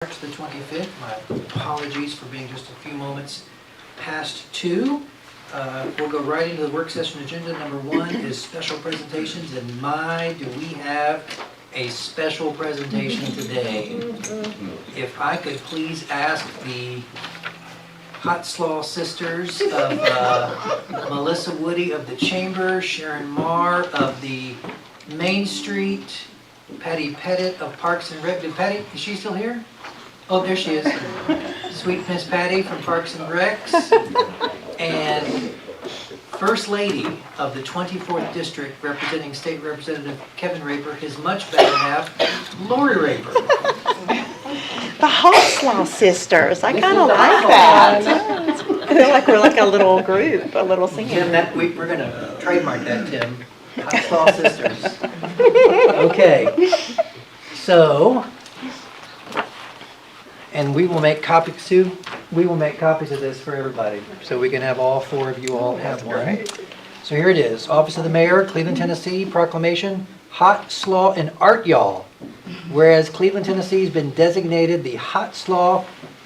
March the 25th. My apologies for being just a few moments past 2. We'll go right into the work session agenda. Number 1 is special presentations, and my, do we have a special presentation today. If I could please ask the Hot Slaw Sisters of Melissa Woody of the Chamber, Sharon Marr of the Main Street, Patty Pettit of Parks and Rec. Did Patty, is she still here? Oh, there she is. Sweet Miss Patty from Parks and Recs. And First Lady of the 24th District, representing State Representative Kevin Raper, his much better half, Lori Raper. The Hot Slaw Sisters. I kind of like that. I feel like we're like a little group, a little singing. Tim, we're going to trademark that, Tim. Hot Slaw Sisters. Okay. So, and we will make copies, Sue, we will make copies of this for everybody, so we can have all 4 of you all have one. So here it is. Office of the Mayor, Cleveland, Tennessee, proclamation, Hot Slaw and Art Y'all. Whereas Cleveland, Tennessee has been designated the Hot Slaw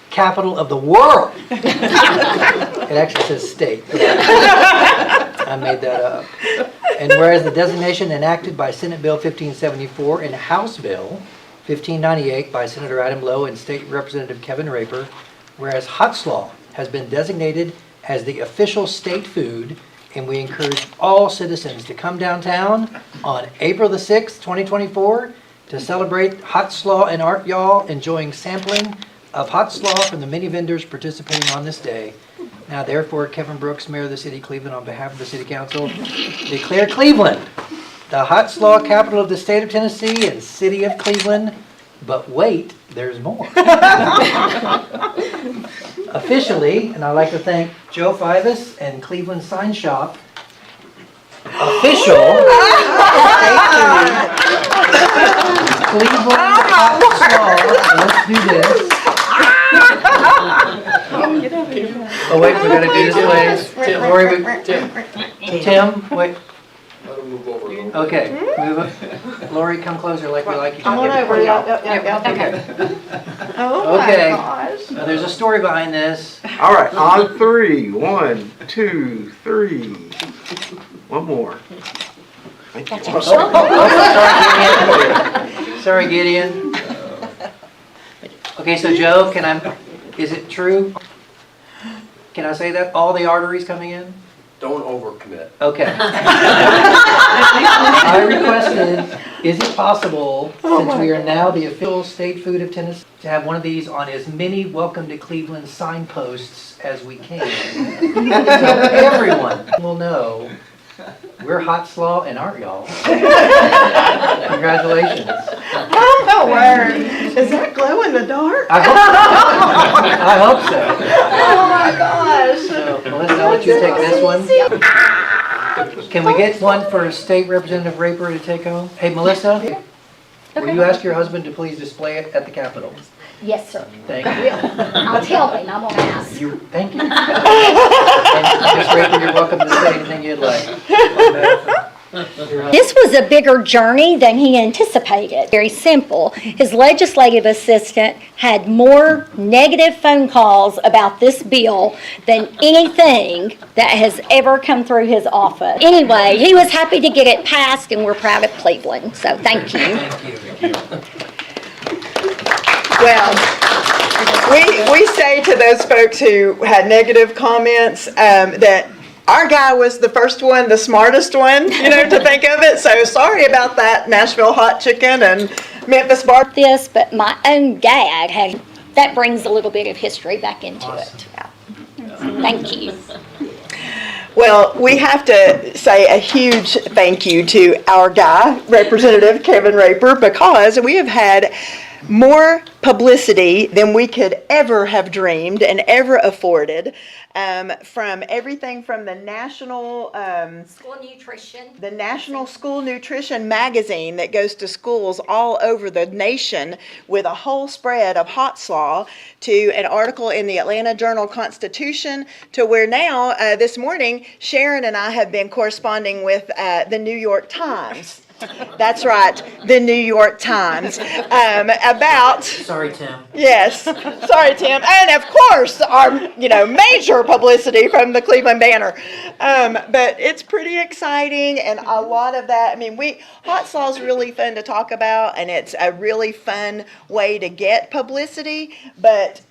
capital of the world. It actually says state. I made that up. And whereas the designation enacted by Senate Bill 1574 and House Bill 1598 by Senator Adam Lowe and State Representative Kevin Raper, whereas Hot Slaw has been designated as the official state food, and we encourage all citizens to come downtown on April the 6th, 2024 to celebrate Hot Slaw and Art Y'all, enjoying sampling of hot slaw from the many vendors participating on this day. Now therefore, Kevin Brooks, Mayor of the City of Cleveland, on behalf of the City Council, declare Cleveland the Hot Slaw capital of the state of Tennessee and City of Cleveland. But wait, there's more. Officially, and I'd like to thank Joe Fivas and Cleveland Sign Shop, official Cleveland Hot Slaw. Let's do this. Oh wait, we gotta do this way. Lori, Tim, wait. Okay, move up. Lori, come closer like we like you to. Come on over. Yeah. Okay. Oh my gosh. Now, there's a story behind this. All right, on 3. 1, 2, 3. One more. Thank you. Sorry, Gideon. Okay, so Joe, is it true? Can I say that? All the arteries coming in? Don't overcommit. Okay. I requested, is it possible, since we are now the official state food of Tennessee, to have one of these on as many Welcome to Cleveland signposts as we can, so everyone will know we're Hot Slaw and Art Y'all. Congratulations. Oh my word. Is that glow in the dark? I hope so. Oh my gosh. So, Melissa, I'll let you take this one. Can we get one for State Representative Raper to take home? Hey, Melissa, will you ask your husband to please display it at the Capitol? Yes, sir. Thank you. I'll tell him, I'm gonna ask. Thank you. And Ms. Raper, you're welcome to say anything you'd like. This was a bigger journey than he anticipated. Very simple. His legislative assistant had more negative phone calls about this bill than anything that has ever come through his office. Anyway, he was happy to get it passed, and we're proud of Cleveland, so thank you. Thank you. Well, we say to those folks who had negative comments that our guy was the first one, the smartest one, to think of it. So sorry about that, Nashville hot chicken and Memphis bar. This, but my own dad had, that brings a little bit of history back into it. Thank you. Well, we have to say a huge thank you to our guy, Representative Kevin Raper, because we have had more publicity than we could ever have dreamed and ever afforded, from everything from the National School Nutrition magazine that goes to schools all over the nation with a whole spread of hot slaw, to an article in the Atlanta Journal-Constitution, to where now this morning Sharon and I have been corresponding with the New York Times. That's right, the New York Times, about, Sorry, Tim. yes, sorry, Tim, and of course, our, major publicity from the Cleveland Banner. But it's pretty exciting, and a lot of that, hot slaw is really fun to talk about, and it's a really fun way to get publicity, but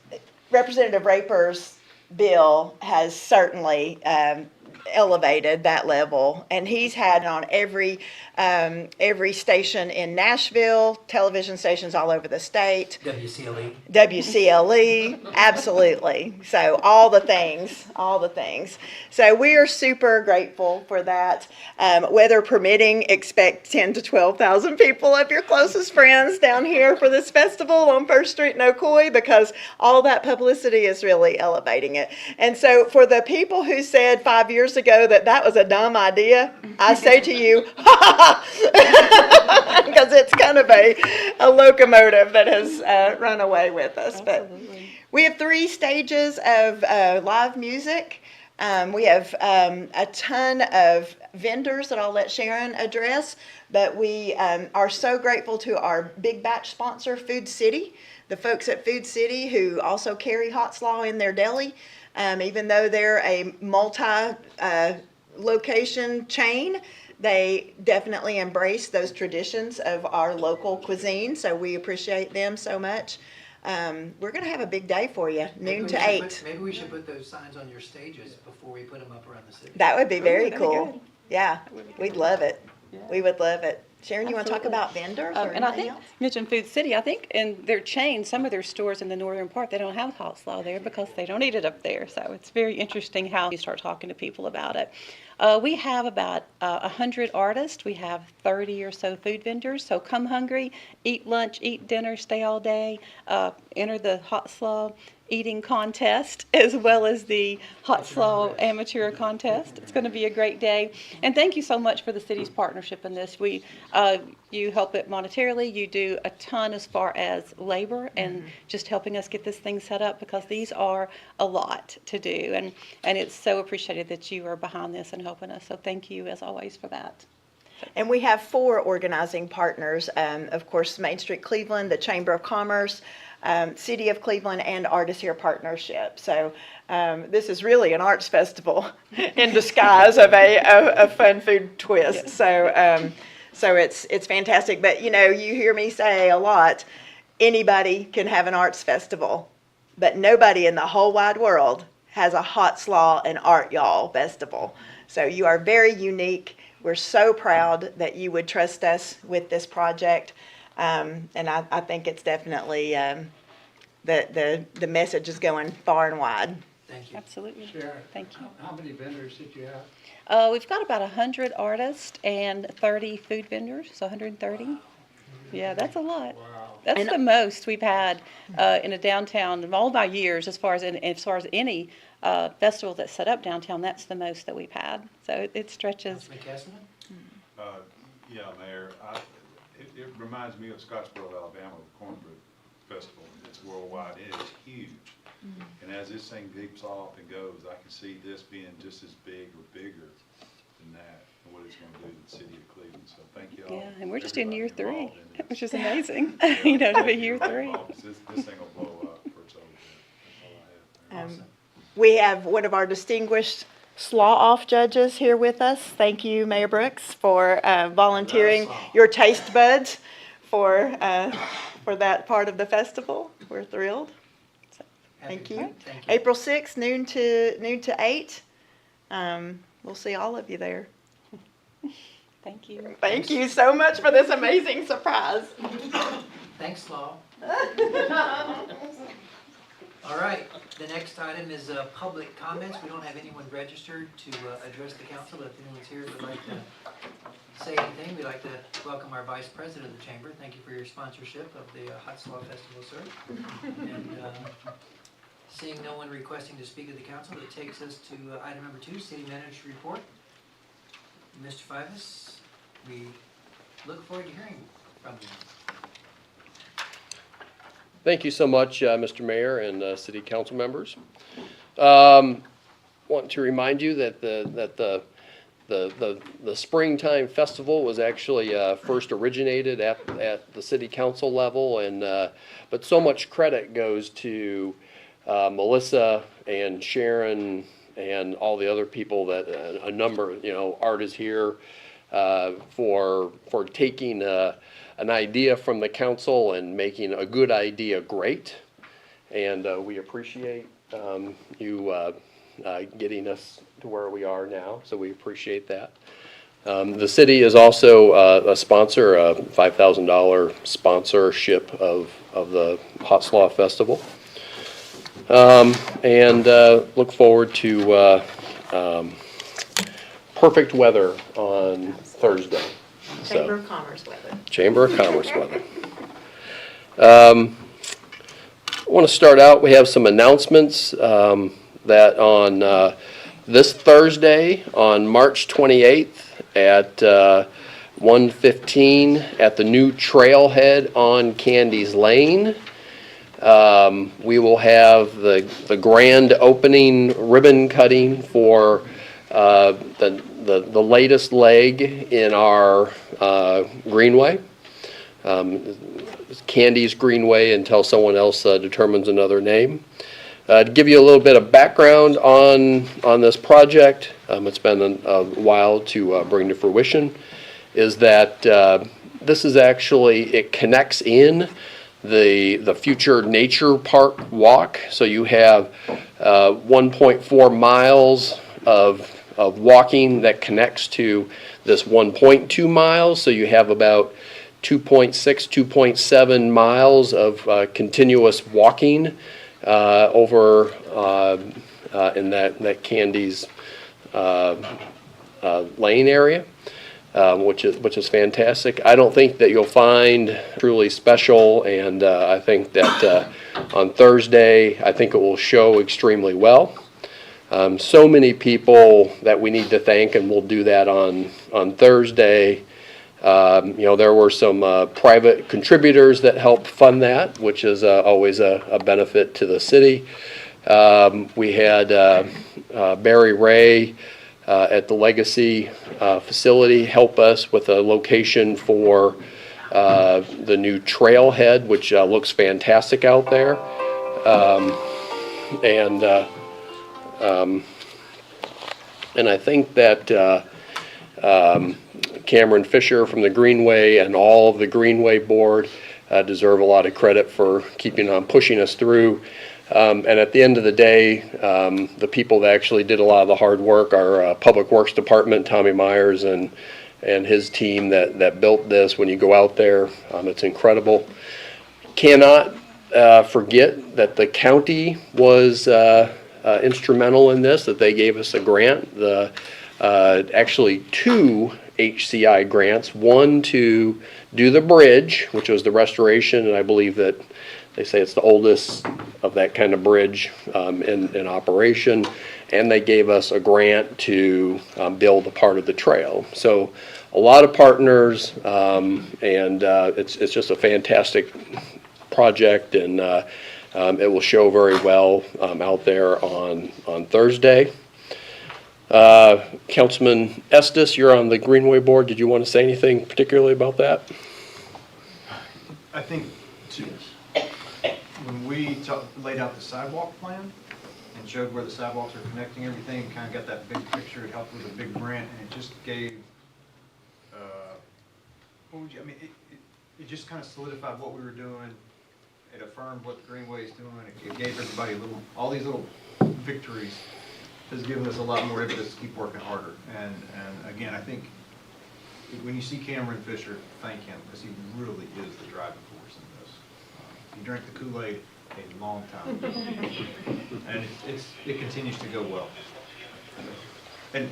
Representative Raper's bill has certainly elevated that level, and he's had it on every station in Nashville, television stations all over the state, WCLE. WCLE, absolutely. So all the things. So we are super grateful for that. Weather permitting, expect 10 to 12,000 people of your closest friends down here for this festival on First Street in Ocoee, because all that publicity is really elevating it. And so for the people who said 5 years ago that was a dumb idea, I say to you, because it's kind of a locomotive that has run away with us. But we have 3 stages of live music. We have a ton of vendors that I'll let Sharon address, but we are so grateful to our big batch sponsor, Food City, the folks at Food City who also carry hot slaw in their deli. Even though they're a multi-location chain, they definitely embrace those traditions of our local cuisine, so we appreciate them so much. We're going to have a big day for you, noon to 8. Maybe we should put those signs on your stages before we put them up around the city. That would be very that'd be cool. good. Yeah, we'd love it. Yeah. We would love it. Sharon, you want to talk Absolutely. about vendors or And I anything think, else? you mentioned Food City, I think in their chain, some of their stores in the northern part, they don't have hot slaw there because they don't eat it up there. So it's very interesting how you start talking to people about it. We have about 100 artists. We have 30 or so food vendors. So come hungry, eat lunch, eat dinner, stay all day, enter the hot slaw eating contest as well as the hot slaw amateur contest. It's going to be a great day. And thank you so much for the city's partnership in this. You help it monetarily. You do a ton as far as labor and just helping us get this thing set up, because these are a lot to do. And it's so appreciated that you are behind this and helping us. So thank you as always for that. And we have 4 organizing partners, of course, Main Street Cleveland, the Chamber of Commerce, City of Cleveland, and Artists Here Partnership. So this is really an arts festival in disguise of a fun food twist. Yes. So it's fantastic. But you hear me say a lot, anybody can have an arts festival, but nobody in the whole wide world has a hot slaw and art y'all festival. So you are very unique. We're so proud that you would trust us with this project. And I think it's definitely, the message is going far and wide. Thank you. Absolutely. Sharon, Thank you. how many vendors did you have? We've got about 100 artists and 30 food vendors, so 130. Yeah, that's a lot. Wow. That's the most we've had in a downtown in all my years, as far as any festival that's set up downtown. That's the most that we've had. So it stretches. Councilman Cassidy? Yeah, Mayor, it reminds me of Scottsboro, Alabama, the Cornbread Festival. It's worldwide, it is huge. And as this thing keeps off and goes, I can see this being just as big or bigger than that, and what it's gonna do to the city of Cleveland. So thank you all. Yeah, and we're just in year everybody 3, involved in this. which is amazing. To be year 3. This thing will blow up for its over. That's all I have. Awesome. We have one of our distinguished slaw-off judges here with us. Thank you, Mayor Brooks, for volunteering your taste buds for that part of the festival. We're thrilled. Thank you. Thank you. April 6th, noon to 8. We'll see all of you there. Thank you. Thank you so much for this amazing surprise. Thanks, Law. All right, the next item is public comments. We don't have anyone registered to address the council, but if anyone's here who would like to say anything, we'd like to welcome our Vice President of the Chamber. Thank you for your sponsorship of the Hot Slaw Festival, sir. And seeing no one requesting to speak to the council, that takes us to item number 2, City Manager's Report. Mr. Fivas, we look forward to hearing from you. Thank you so much, Mr. Mayor and City Council members. Want to remind you that the the springtime festival was actually first originated at the city council level, and but so much credit goes to Melissa and Sharon and all the other people that a number, Art is here for taking an idea from the council and making a good idea great, and we appreciate you getting us to where we are now, so we appreciate that. The city is also a sponsor, a $5,000 sponsorship of the Hot Slaw Festival. And look forward to perfect weather on Thursday. Chamber of Commerce weather. Chamber of Commerce weather. I want to start out, we have some announcements that on this Thursday, on March 28th at 1:15 at the new trailhead on Candy's Lane. We will have the grand opening ribbon cutting for the latest leg in our greenway. Candy's Greenway until someone else determines another name. To give you a little bit of background on this project, it's been a while to bring to fruition, is that this is actually, it connects in the future nature park walk. So you have 1.4 miles of walking that connects to this 1.2 miles. So you have about 2.6, 2.7 miles of continuous walking over in that Candy's lane area, which is fantastic. I don't think that you'll find truly special, and I think that on Thursday, I think it will show extremely well. So many people that we need to thank, and we'll do that on Thursday. There were some private contributors that helped fund that, which is always a benefit to the city. We had Barry Ray at the Legacy facility help us with a location for the new trailhead, which looks fantastic out there. And I think that Cameron Fisher from the Greenway and all of the Greenway board deserve a lot of credit for keeping on pushing us through. And at the end of the day, the people that actually did a lot of the hard work are Public Works Department, Tommy Myers and his team that built this. When you go out there, it's incredible. Cannot forget that the county was instrumental in this, that they gave us a grant. Actually two HCI grants, one to do the bridge, which was the restoration, and I believe that they say it's the oldest of that kind of bridge in operation, and they gave us a grant to build a part of the trail. So a lot of partners, and it's just a fantastic project, and it will show very well out there on Thursday. Councilman Estes, you're on the Greenway board. Did you want to say anything particularly about that? I think when we laid out the sidewalk plan and showed where the sidewalks are connecting everything, kind of got that big picture, it helped with a big grant, and it just gave, it just kind of solidified what we were doing. It affirmed what the Greenway is doing. It gave everybody all these little victories has given us a lot more impetus to keep working harder. And again, I think when you see Cameron Fisher, thank him, because he really is the driving force in this. He drank the Kool-Aid a long time ago. And it continues to go well. And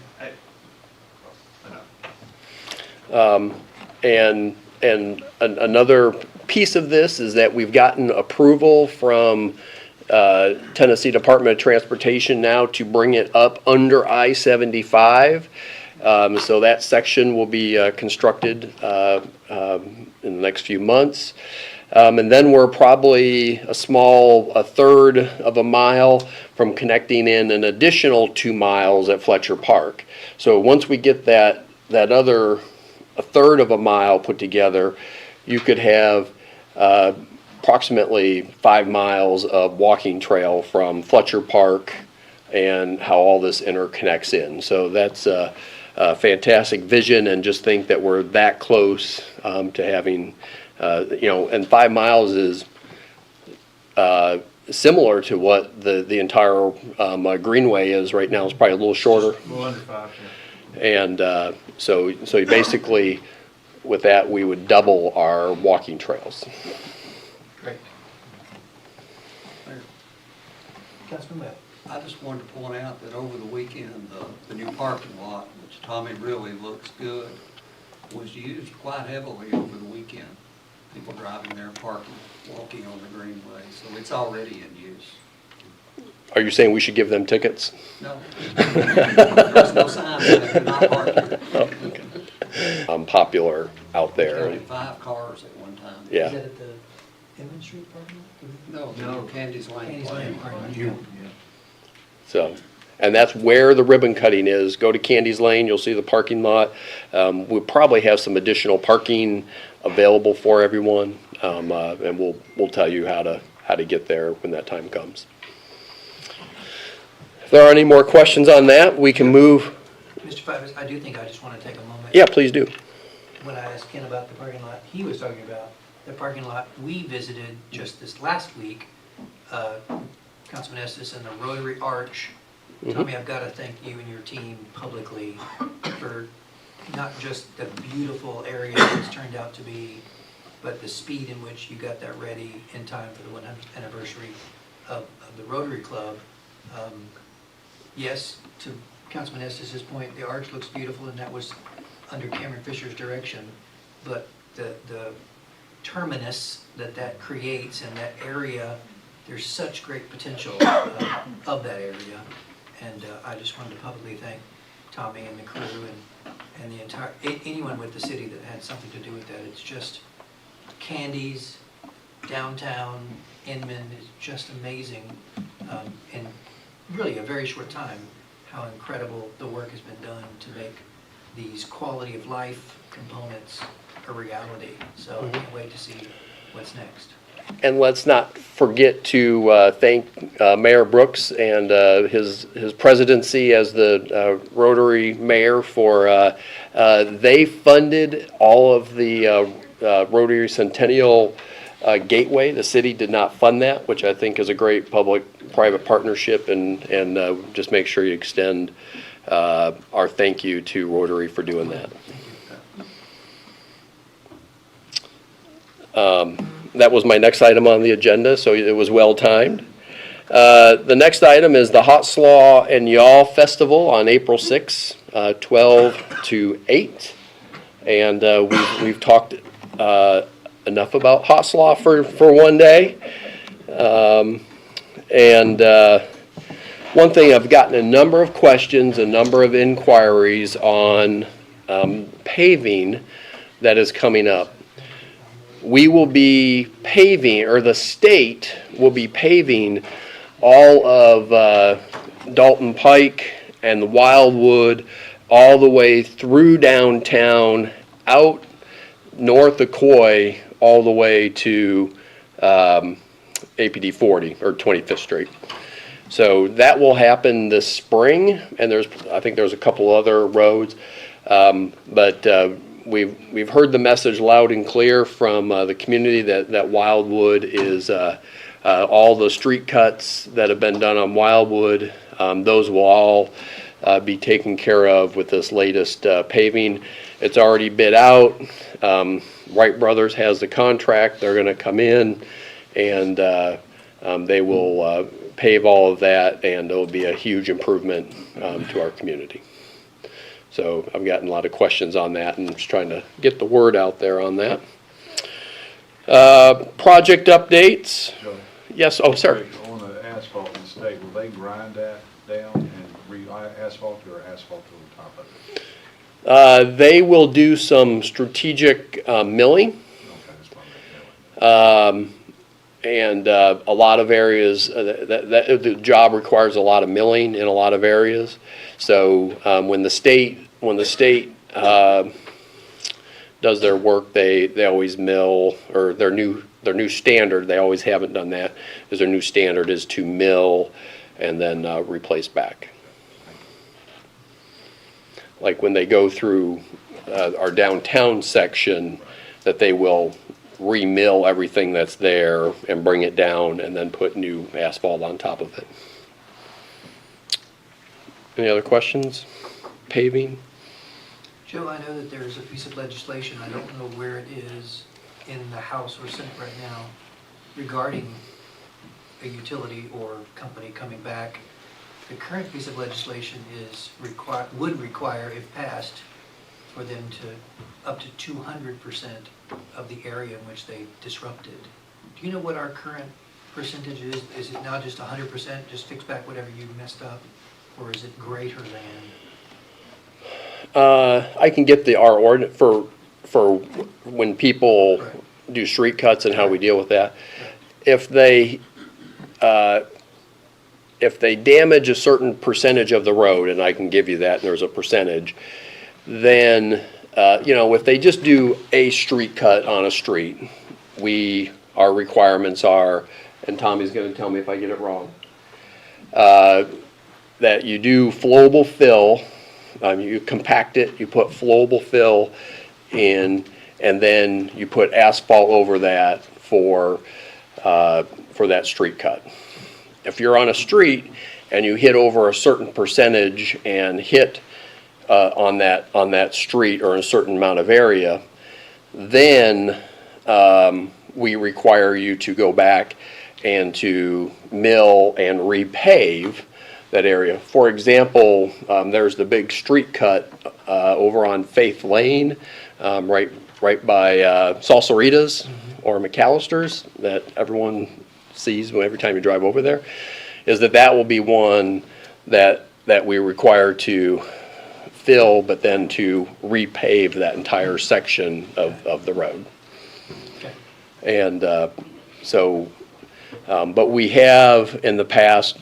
enough. And another piece of this is that we've gotten approval from Tennessee Department of Transportation now to bring it up under I-75. So that section will be constructed in the next few months. And then we're probably a third of a mile from connecting in an additional 2 miles at Fletcher Park. So once we get that other a third of a mile put together, you could have approximately 5 miles of walking trail from Fletcher Park and how all this interconnects in. So that's a fantastic vision, and just think that we're that close to having, and 5 miles is similar to what the entire Greenway is right now. It's probably a little shorter. A little under 5, yeah. And so basically, with that, we would double our walking trails. Great. Councilman Webb. I just wanted to point out that over the weekend, the new parking lot, which Tommy really looks good, was used quite heavily over the weekend. People driving there, parking, walking on the Greenway, so it's already in use. Are you saying we should give them tickets? No, there's no sign that they're not parking. Popular out there. Only 5 cars at one time. Yeah. Is that at the Inman Street parking lot? No, Candy's Lane. Candy's Lane parking lot. So, and that's where the ribbon cutting is. Go to Candy's Lane, you'll see the parking lot. We'll probably have some additional parking available for everyone, and we'll tell you how to get there when that time comes. If there are any more questions on that, we can move. Mr. Fivers, I do think I just want to take a moment. Yeah, please do. When I asked Ken about the parking lot, he was talking about the parking lot we visited just this last week, Councilman Estes and the Rotary Arch. Tommy, I've got to thank you and your team publicly for not just the beautiful area it's turned out to be, but the speed in which you got that ready in time for the 100th anniversary of the Rotary Club. Yes, to Councilman Estes' point, the arch looks beautiful, and that was under Cameron Fisher's direction, but the terminus that creates and that area, there's such great potential of that area, and I just wanted to publicly thank Tommy and the crew and the entire, anyone with the city that had something to do with that. It's just Candy's, downtown, Inman is just amazing, in really a very short time, how incredible the work has been done to make these quality of life components a reality. So I can't wait to see what's next. And let's not forget to thank Mayor Brooks and his presidency as the Rotary mayor for, they funded all of the Rotary Centennial Gateway. The city did not fund that, which I think is a great public-private partnership, and just make sure you extend our thank you to Rotary for doing that. That was my next item on the agenda, so it was well timed. The next item is the Hot Slaw and Y'all Festival on April 6, 12 to 8. And we've talked enough about Hot Slaw for one day. One thing, I've gotten a number of questions, a number of inquiries on paving that is coming up. We will be paving, or the state will be paving all of Dalton Pike and the Wildwood all the way through downtown, out north of Coy, all the way to APD 40 or 25th Street. So that will happen this spring, and I think there's a couple other roads, but we've heard the message loud and clear from the community that Wildwood is all the street cuts that have been done on Wildwood. Those will all be taken care of with this latest paving. It's already bid out. Wright Brothers has the contract. They're going to come in and they will pave all of that, and it'll be a huge improvement to our community. So I've gotten a lot of questions on that, and just trying to get the word out there on that. Project updates. Joe, Yes, oh, sir. on the asphalt in the state, will they grind that down and re-asphalt or asphalt over top of it? They will do some strategic milling. Okay, that's what I'm And a lot of areas, the job requires a lot of milling in a lot of areas. So when the state does their work, they always mill, or their new standard, they always haven't done that, is their new standard is to mill and then replace back. Like when they go through our downtown section, that they will re-mill everything that's there and bring it down and then put new asphalt on top of it. Any other questions? Paving? Joe, I know that there's a piece of legislation, I don't know where it is in the House or Senate right now, regarding a utility or company coming back. The current piece of legislation would require, if passed, for them to up to 200% of the area in which they disrupted. Do you know what our current percentage is? Is it now just 100%, just fix back whatever you messed up? Or is it greater than? I can get our ordinance for when people do street cuts and how we deal with that. If they damage a certain percentage of the road, and I can give you that, and there's a percentage, then, if they just do a street cut on a street, our requirements are, and Tommy's gonna tell me if I get it wrong, that you do flowable fill, you compact it, you put flowable fill in, and then you put asphalt over that for that street cut. If you're on a street and you hit over a certain percentage and hit on that street or a certain amount of area, then we require you to go back and to mill and repave that area. For example, there's the big street cut over on Faith Lane, right by Salsaritas or McAllister's, that everyone sees every time you drive over there, is that will be one that we require to fill, but then to repave that entire section of the road. And but we have in the past,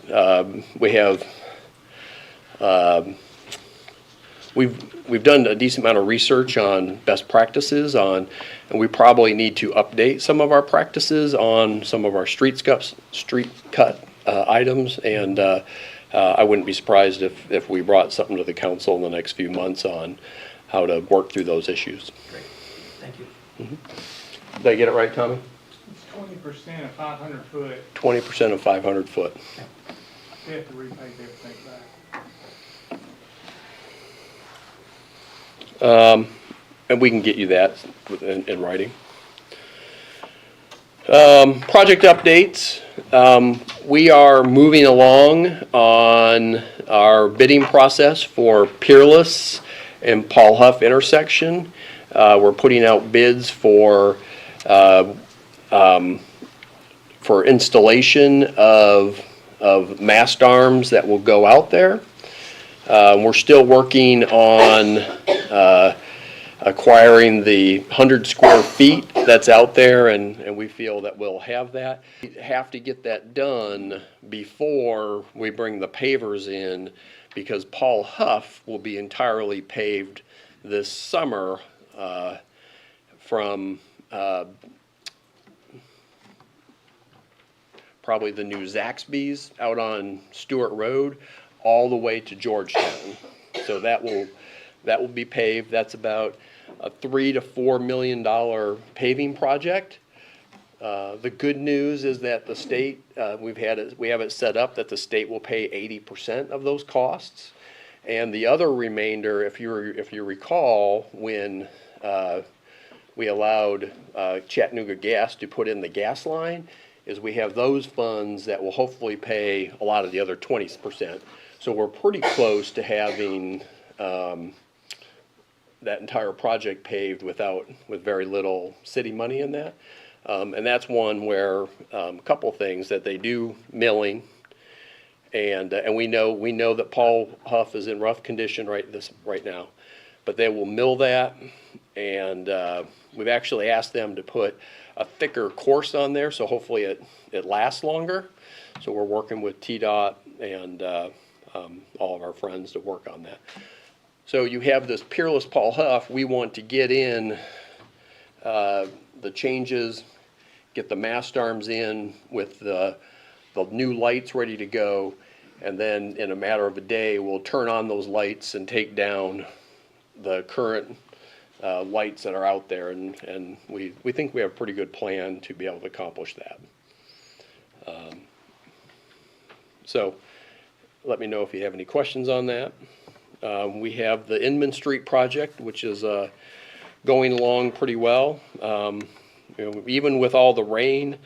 we've done a decent amount of research on best practices and we probably need to update some of our practices on some of our street cut items, and I wouldn't be surprised if we brought something to the council in the next few months on how to work through those issues. Great, thank you. Did I get it right, Tommy? It's 20% of 500 foot, 20% of 500 foot. they have to repay everything back. And we can get you that in writing. Project updates. We are moving along on our bidding process for Peerless and Paul Huff intersection. We're putting out bids for installation of mast arms that will go out there. We're still working on acquiring the 100 square feet that's out there, and we feel that we'll have that. We have to get that done before we bring the pavers in, because Paul Huff will be entirely paved this summer from probably the new Zaxby's out on Stewart Road all the way to Georgetown. So that will be paved. That's about a $3 to $4 million paving project. The good news is that the state, we have it set up that the state will pay 80% of those costs, and the other remainder, if you recall, when we allowed Chattanooga Gas to put in the gas line, is we have those funds that will hopefully pay a lot of the other 20%. So we're pretty close to having that entire project paved with very little city money in that. And that's one where a couple things, that they do milling, and we know that Paul Huff is in rough condition right now, but they will mill that, and we've actually asked them to put a thicker course on there, so hopefully it lasts longer. So we're working with TDOT and all of our friends to work on that. So you have this Peerless Paul Huff. We want to get in the changes, get the mast arms in with the new lights ready to go, and then in a matter of a day, we'll turn on those lights and take down the current lights that are out there, and we think we have a pretty good plan to be able to accomplish that. So let me know if you have any questions on that. We have the Inman Street project, which is going along pretty well. Even with all the rain,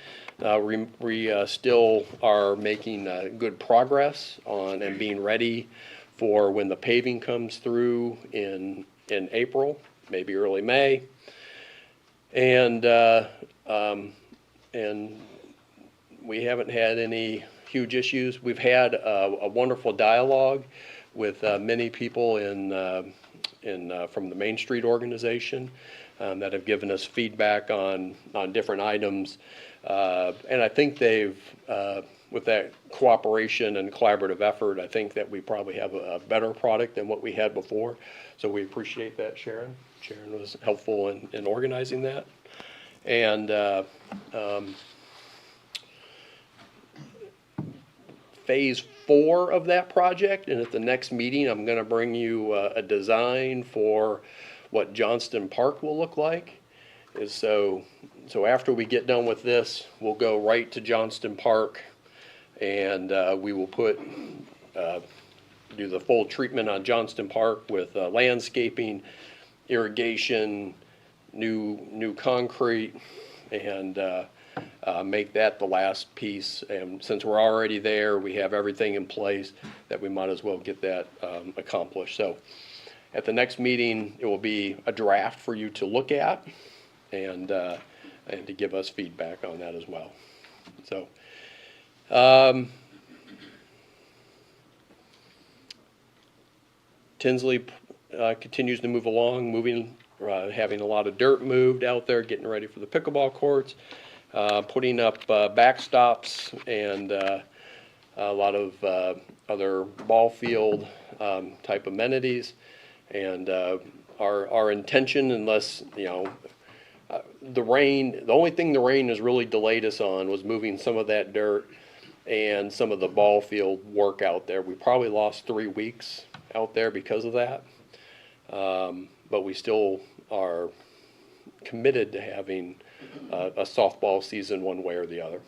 we still are making good progress on and being ready for when the paving comes through in April, maybe early May. And we haven't had any huge issues. We've had a wonderful dialogue with many people from the Main Street organization that have given us feedback on different items. And I think they've, with that cooperation and collaborative effort, I think that we probably have a better product than what we had before. So we appreciate that, Sharon. Sharon was helpful in organizing that. And phase 4 of that project, and at the next meeting, I'm going to bring you a design for what Johnston Park will look like. So after we get done with this, we'll go right to Johnston Park, and we will do the full treatment on Johnston Park with landscaping, irrigation, new concrete, and make that the last piece. And since we're already there, we have everything in place that we might as well get that accomplished. So at the next meeting, it will be a draft for you to look at and to give us feedback on that as well. So Tinsley continues to move along, having a lot of dirt moved out there, getting ready for the pickleball courts, putting up backstops and a lot of other ball field type amenities. And our intention, unless, the only thing the rain has really delayed us on was moving some of that dirt and some of the ball field work out there. We probably lost 3 weeks out there because of that. But we still are committed to having a softball season one way or the other.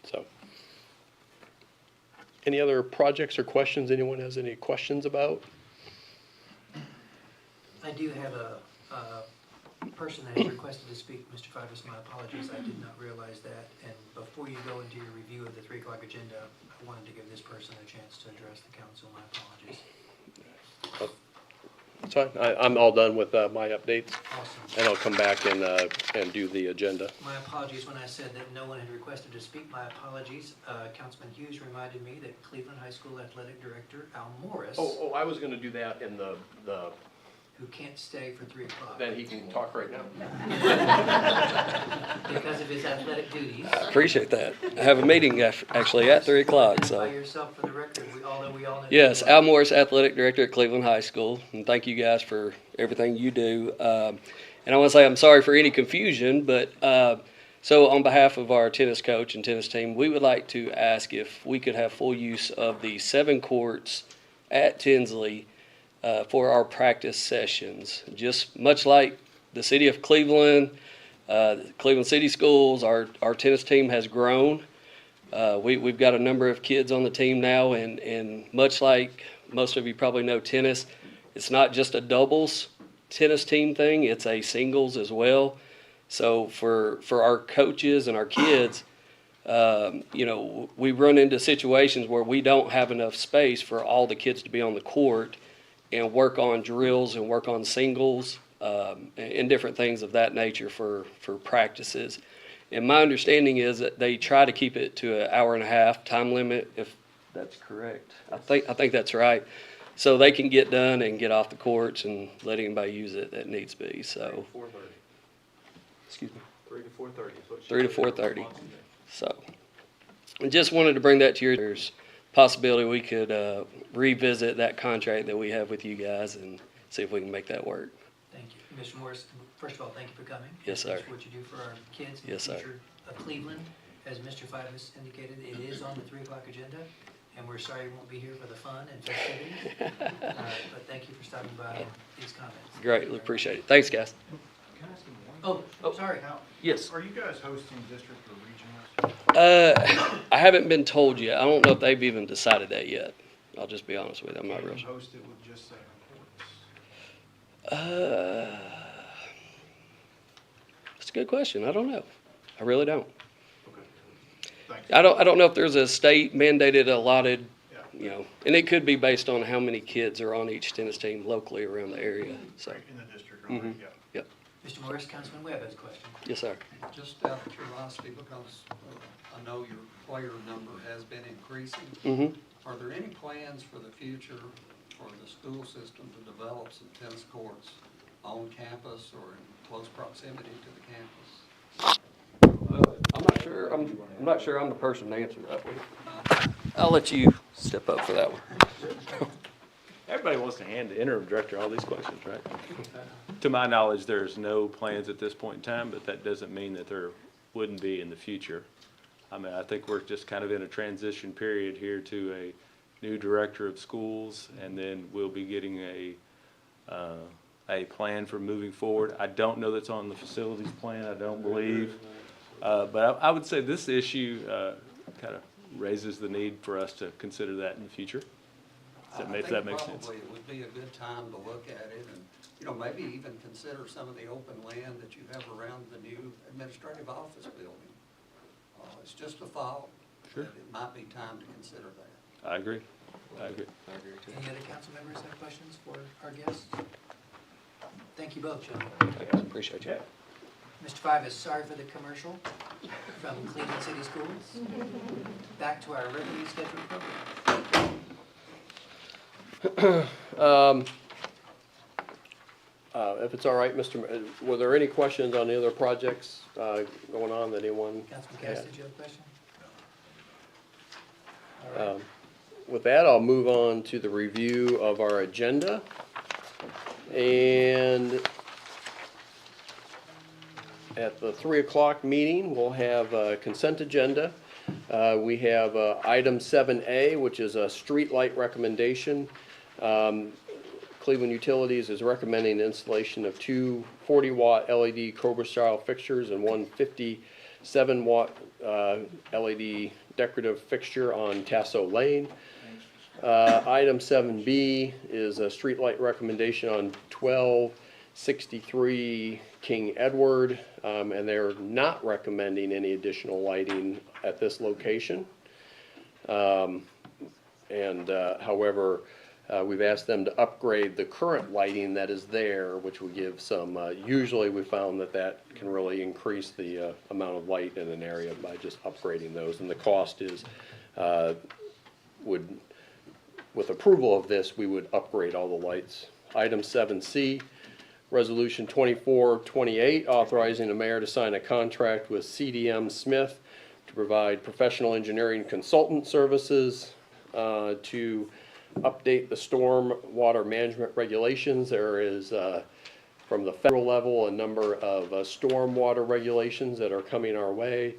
So, any other projects or questions anyone has any questions about? I do have a person that has requested to speak. Mr. Fivers, my apologies, I did not realize that. And before you go into your review of the 3 o'clock agenda, I wanted to give this person a chance to address the council. My apologies. That's fine. I'm all done with my updates. Awesome. And I'll come back and do the agenda. My apologies when I said that no one had requested to speak. My apologies. Councilman Hughes reminded me that Cleveland High School Athletic Director Al Morris, Oh, I was going to do that in the who can't stay for 3 o'clock then he can talk right now. because of his athletic duties. Appreciate that. I have a meeting actually at 3 o'clock, Identify so. yourself for the record, although we all know. Yes, Al Morris, Athletic Director at Cleveland High School, and thank you guys for everything you do. And I want to say I'm sorry for any confusion, but so on behalf of our tennis coach and tennis team, we would like to ask if we could have full use of the 7 courts at Tinsley for our practice sessions. Just much like the city of Cleveland, Cleveland City Schools, our tennis team has grown. We've got a number of kids on the team now, and much like most of you probably know tennis, it's not just a doubles tennis team thing, it's a singles as well. So for our coaches and our kids, we run into situations where we don't have enough space for all the kids to be on the court and work on drills and work on singles and different things of that nature for practices. And my understanding is that they try to keep it to an hour and a half time limit, if that's correct. I think that's right. So they can get done and get off the courts and let anybody use it that needs be. So. 4:30. Excuse me. 3 to 4:30. 3 to 4:30. So, I just wanted to bring that to your, there's possibility we could revisit that contract that we have with you guys and see if we can make that work. Thank you. Mr. Morris, first of all, thank you for coming. Yes, sir. Thanks for what you do for our kids and the Yes, sir. future of Cleveland. As Mr. Fivas indicated, it is on the 3 o'clock agenda, and we're sorry you won't be here for the fun and festivities. But thank you for stopping by these comments. Greatly appreciate it. Thanks, guys. Can I ask you one? Oh, sorry. Now, Yes. are you guys hosting district or regionals? I haven't been told yet. I don't know if they've even decided that yet. I'll just be honest with you. I'm not Can real you sure. host it with just Salem Courts? That's a good question. I don't know. I really don't. Okay. Thank you. I don't know if there's a state mandated allotted, Yeah. you know, and it could be based on how many kids are on each tennis team locally around the area. So, In the district, right? Mhm. Yeah. yep. Mr. Morris, Councilman Webb has a question. Yes, sir. Just out of curiosity, because I know your player number has been increasing, Mm-hmm. are there any plans for the future for the school system to develop some tennis courts on campus or in close proximity to the campus? I'm not sure. I'm not sure I'm the person to answer that one. I'll let you step up for that one. Everybody wants to hand the interim director all these questions, right? To my knowledge, there's no plans at this point in time, but that doesn't mean that there wouldn't be in the future. I mean, I think we're just kind of in a transition period here to a new director of schools, and then we'll be getting a plan for moving forward. I don't know that's on the facilities plan, I don't believe. But I would say this issue kind of raises the need for us to consider that in the future. If that makes sense. Probably it would be a good time to look at it and, you know, maybe even consider some of the open land that you have around the new administrative office building. It's just a thought. Sure. That it might be time to consider that. I agree. I agree. Any other council members have questions for our guests? Thank you both, gentlemen. I appreciate you. Mr. Fivas, sorry for the commercial from Cleveland City Schools. Back to our regularly scheduled program. If it's all right, were there any questions on the other projects going on that anyone Councilman had? Cass, did you have a question? All right. With that, I'll move on to the review of our agenda. And at the 3 o'clock meeting, we'll have a consent agenda. We have item 7A, which is a streetlight recommendation. Cleveland Utilities is recommending the installation of 2 40-watt LED Cobra-style fixtures and 1 57-watt LED decorative fixture on Tasso Lane. Item 7B is a streetlight recommendation on 1263 King Edward, and they're not recommending any additional lighting at this location. However, we've asked them to upgrade the current lighting that is there, which will give some, usually we found that can really increase the amount of light in an area by just upgrading those. And the cost is, with approval of this, we would upgrade all the lights. Item 7C, Resolution 2428, authorizing the mayor to sign a contract with CDM Smith to provide professional engineering consultant services to update the storm water management regulations. There is, from the federal level, a number of storm water regulations that are coming our way.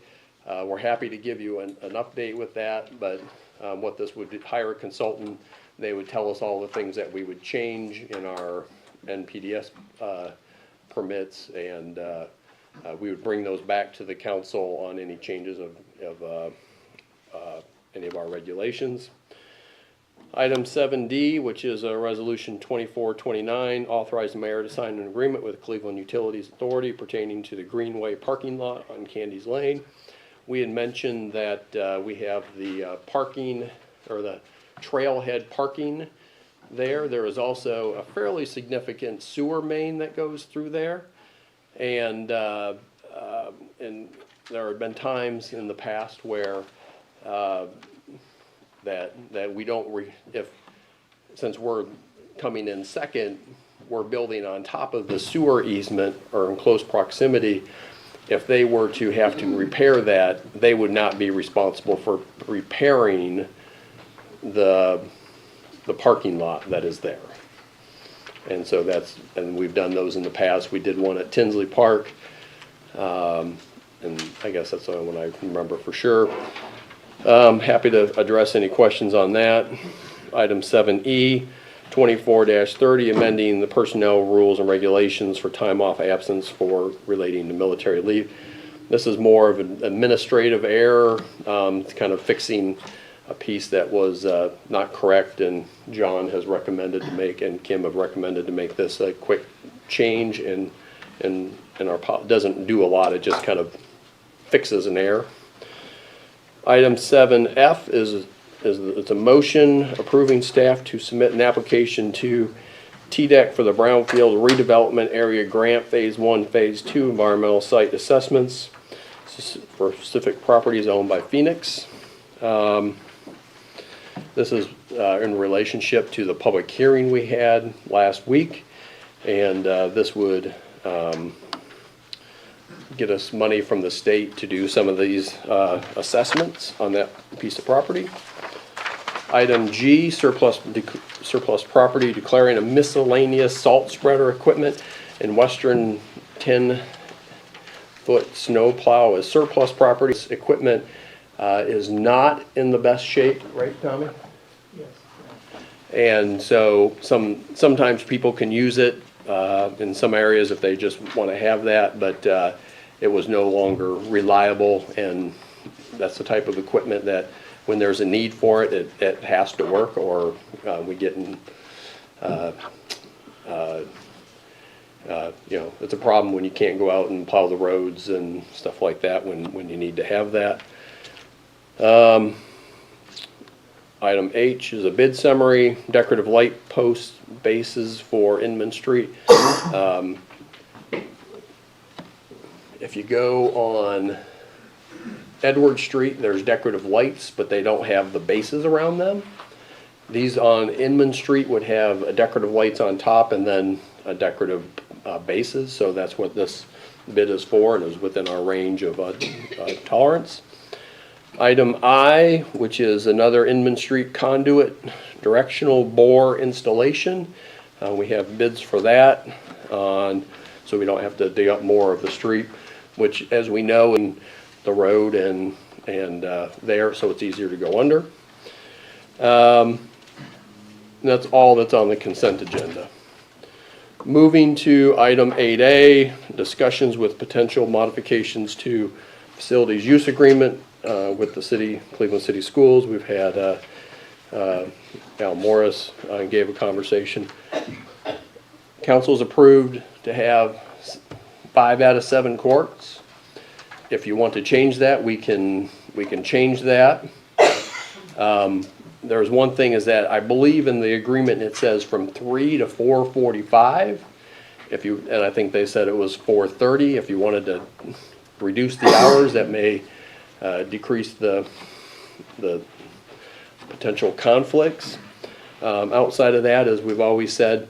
We're happy to give you an update with that, but what this would hire a consultant, they would tell us all the things that we would change in our NPDS permits, and we would bring those back to the council on any changes of any of our regulations. Item 7D, which is a resolution 2429, authorized the mayor to sign an agreement with Cleveland Utilities Authority pertaining to the Greenway parking lot on Candies Lane. We had mentioned that we have the parking, or the trailhead parking there. There is also a fairly significant sewer main that goes through there. And there have been times in the past where that we don't, since we're coming in second, we're building on top of the sewer easement or in close proximity. if they were to have to repair that, they would not be responsible for repairing the parking lot that is there. And so and we've done those in the past. We did one at Tinsley Park. And I guess that's the only one I can remember for sure. Happy to address any questions on that. Item 7E, 24-30, amending the personnel rules and regulations for time off absence for relating to military leave. This is more of an administrative error, kind of fixing a piece that was not correct, and John has recommended to make, and Kim have recommended to make this a quick change, and doesn't do a lot, it just kind of fixes an error. Item 7F is it's a motion approving staff to submit an application to TDEC for the Brownfield Redevelopment Area Grant Phase 1, Phase 2 environmental site assessments for specific properties owned by Phoenix. This is in relationship to the public hearing we had last week, and this would get us money from the state to do some of these assessments on that piece of property. Item G, surplus property, declaring a miscellaneous salt spreader equipment and Western 10-foot snow plow as surplus property. This equipment is not in the best shape, right, Tommy? Yes. And so sometimes people can use it in some areas if they just want to have that, but it was no longer reliable, and that's the type of equipment that when there's a need for it, it has to work, or we get in, it's a problem when you can't go out and plow the roads and stuff like that when you need to have that. Item H is a bid summary, decorative light post bases for Inman Street. If you go on Edward Street, there's decorative lights, but they don't have the bases around them. These on Inman Street would have decorative lights on top and then a decorative bases, so that's what this bid is for, and is within our range of tolerance. Item I, which is another Inman Street conduit directional bore installation. We have bids for that, so we don't have to dig up more of the street, which, as we know, in the road and there, so it's easier to go under. That's all that's on the consent agenda. Moving to item 8A, discussions with potential modifications to facilities use agreement with the Cleveland City Schools. We've had Al Morris gave a conversation. Council's approved to have 5 out of 7 courts. If you want to change that, we can change that. There's one thing is that I believe in the agreement it says from 3 to 4:45. And I think they said it was 4:30. If you wanted to reduce the hours, that may decrease the potential conflicts. Outside of that, as we've always said,